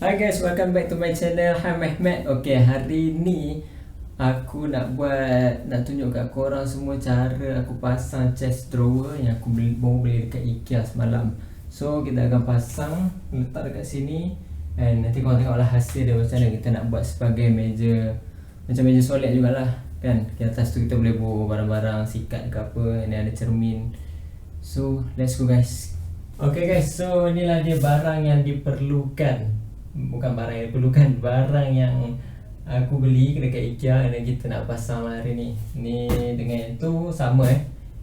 Hi guys, welcome back to my channel. Hi Mehmet. Okay, hari ni aku nak tunjuk kat korang semua cara aku pasang chest drawer yang aku baru beli dekat IKEA semalam. So kita akan pasang, letak dekat sini, and nanti korang tengoklah hasil dia macam mana. Kita nak buat sebagai meja, macam meja solat jugalah kan. Di atas tu kita boleh bawa barang-barang sikat ke apa, and ada cermin. So let's go guys. Okay guys, so inilah dia barang yang diperlukan. Bukan barang yang diperlukan, barang yang aku beli dekat IKEA dan kita nak pasang hari ni. Ni dengan yang tu sama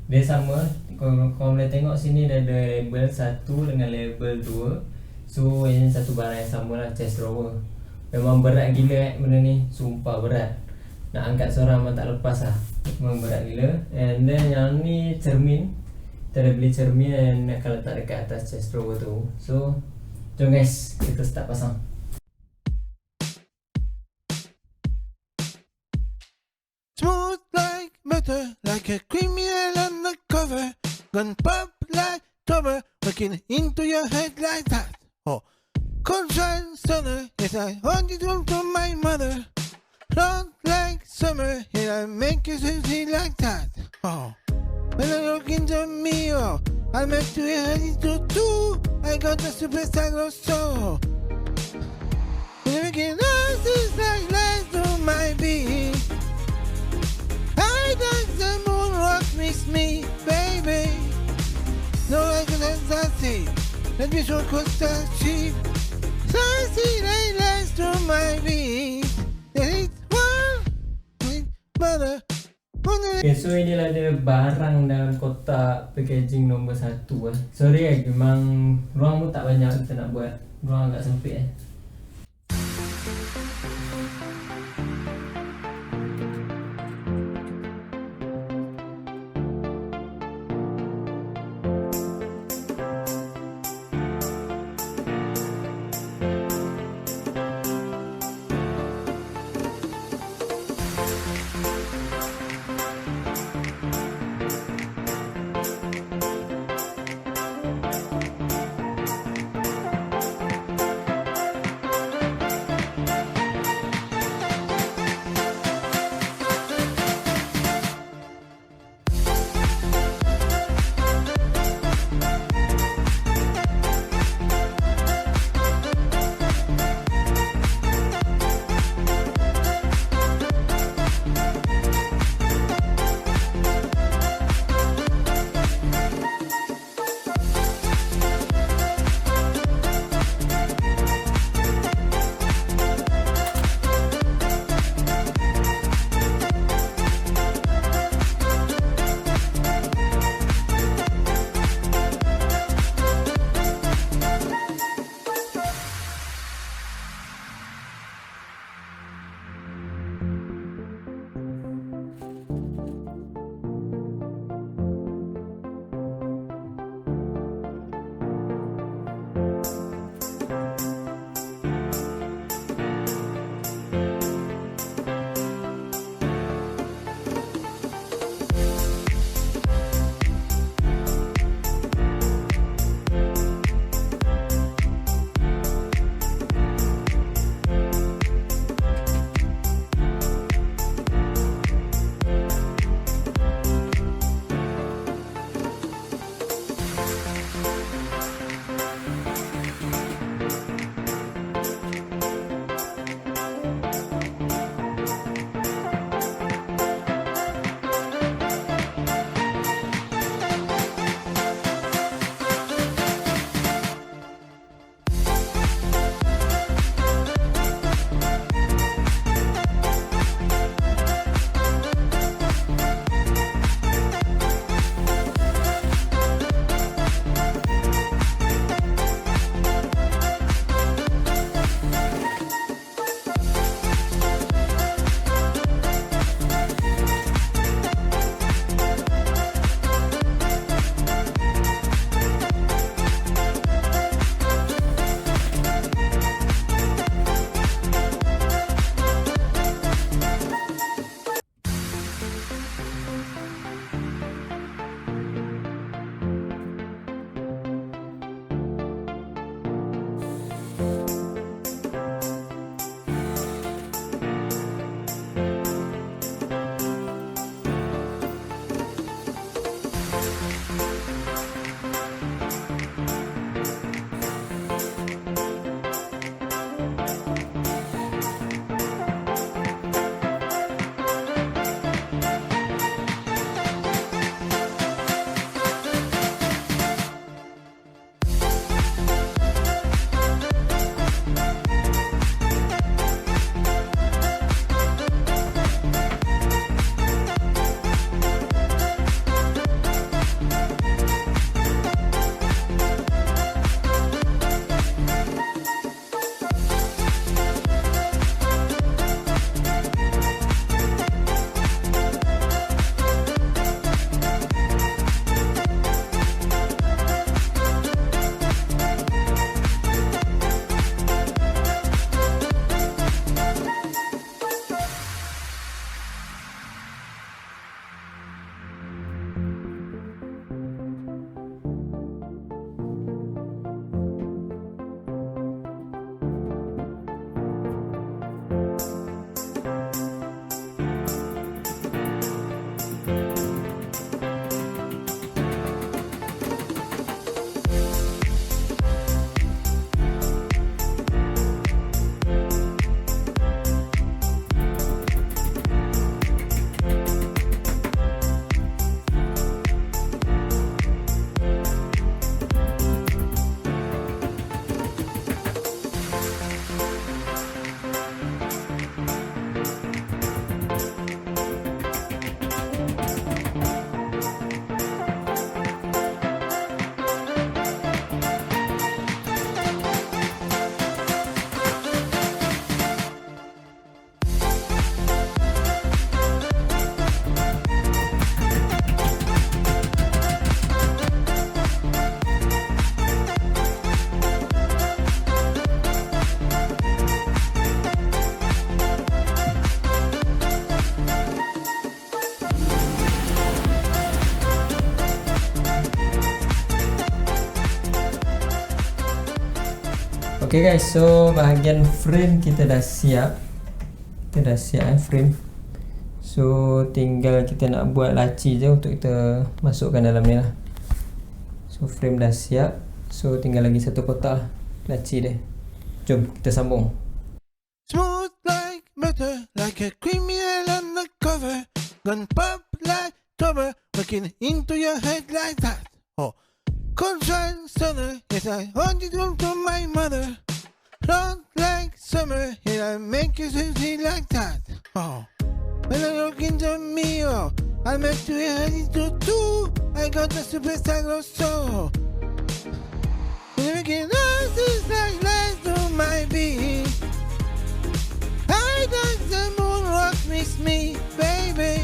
dia sama. Kau boleh tengok sini dia ada label 1 dengan label 2. So ini satu barang yang sama lah, chest drawer. Memang berat gila benda ni, sumpah berat. Nak angkat seorang memang tak lepas lah, memang berat gila. And then yang ni cermin, kita dah beli cermin dan akan letak dekat atas chest drawer tu. So jom guys, kita start pasang. Smooth like butter, like a criminal undercover. Gun pop like cover, working into your head like that. Oh, contrast stunner, yes I want it home from my mother. Long like summer, yeah I make you sexy like that. Oh, when I look into me, oh, I make you ready to do. I got the superstar so. When you begin, this like lies to my being. I like the moon rock miss me, baby. No, I can't say. Let me show Costa cheap. Sassy, they lies to my being. There is one mother. Okay, so inilah dia barang dalam kotak packaging nombor 1 Sorry memang ruang pun tak banyak kita nak buat. Ruang agak sempit Okay guys, so bahagian frame kita dah siap. Kita dah siap frame. So tinggal kita nak buat laci je untuk kita masukkan dalam ni lah. So frame dah siap. So tinggal lagi satu kotak laci dia. Jom kita sambung. Smooth like butter, like a criminal undercover. Gun pop like rubber, working into your head like that. Oh, control stunner, yes I want it all from my mother. Not like summer, yeah I make you sexy like that. Oh, when I look into me, oh, I make you ready to do. I got the superstar glow so. When you make it just like lies to my being. I like the moon rock with me, baby.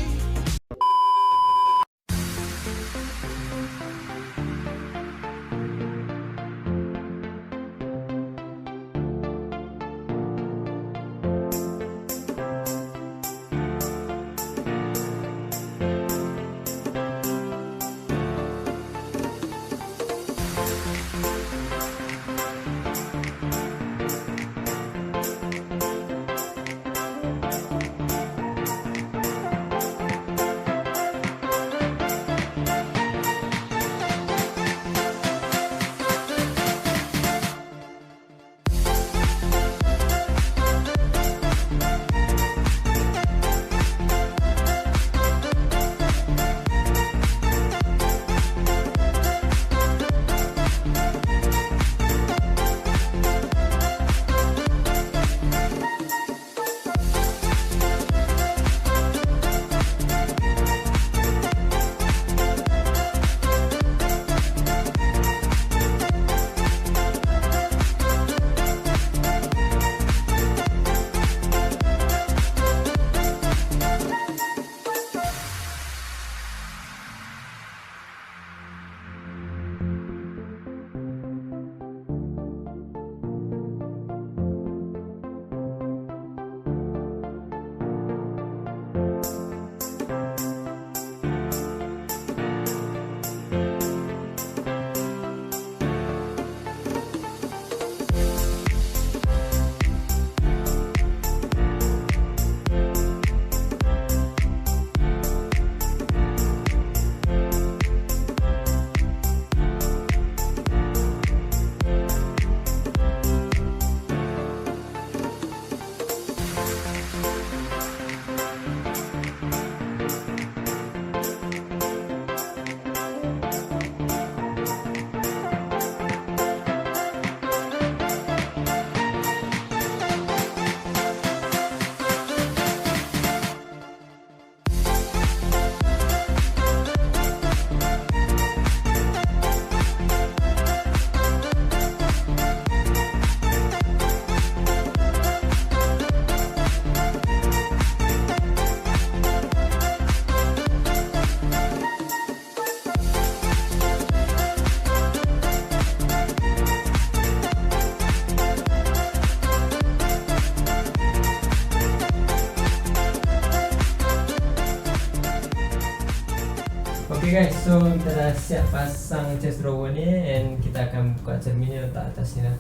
Okay guys, so kita dah siap pasang chest drawer ni, and kita akan buka cermin ni, letak atas ni lah.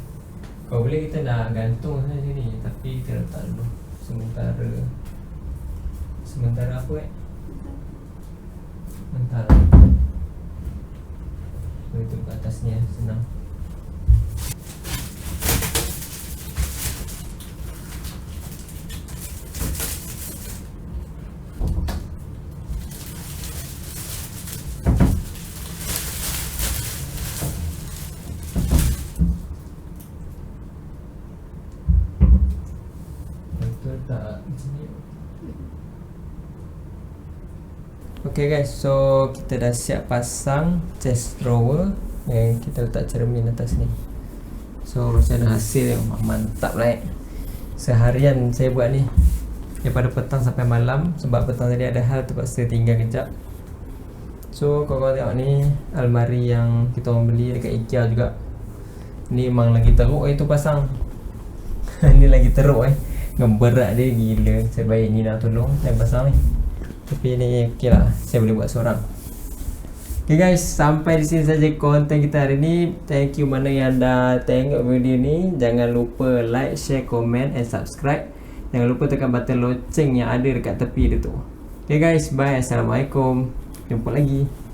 Kalau boleh kita nak gantung sana sini, tapi kita letak dulu sementara apa sementara itu ke atas ni senang. Okay guys, so kita dah siap pasang chest drawer yang kita letak cermin atas ni. So macam mana hasil, mantap lah Seharian saya buat ni, daripada petang sampai malam, sebab petang tadi ada hal terpaksa tinggal kejap. So korang tengok ni almari yang kita orang beli dekat IKEA juga. Ni memang lagi teruk tu pasang. Ni lagi teruk berat dia gila. Saya baik ni dah tolong saya pasang ni. Tapi ni okey lah, saya boleh buat seorang. Okay guys, sampai di sini saja konten kita hari ni. Thank you mana yang dah tengok video ni. Jangan lupa like, share, comment and subscribe. Jangan lupa tekan button loceng yang ada dekat tepi dia tu. Okay guys, bye. Assalamualaikum. Jumpa lagi.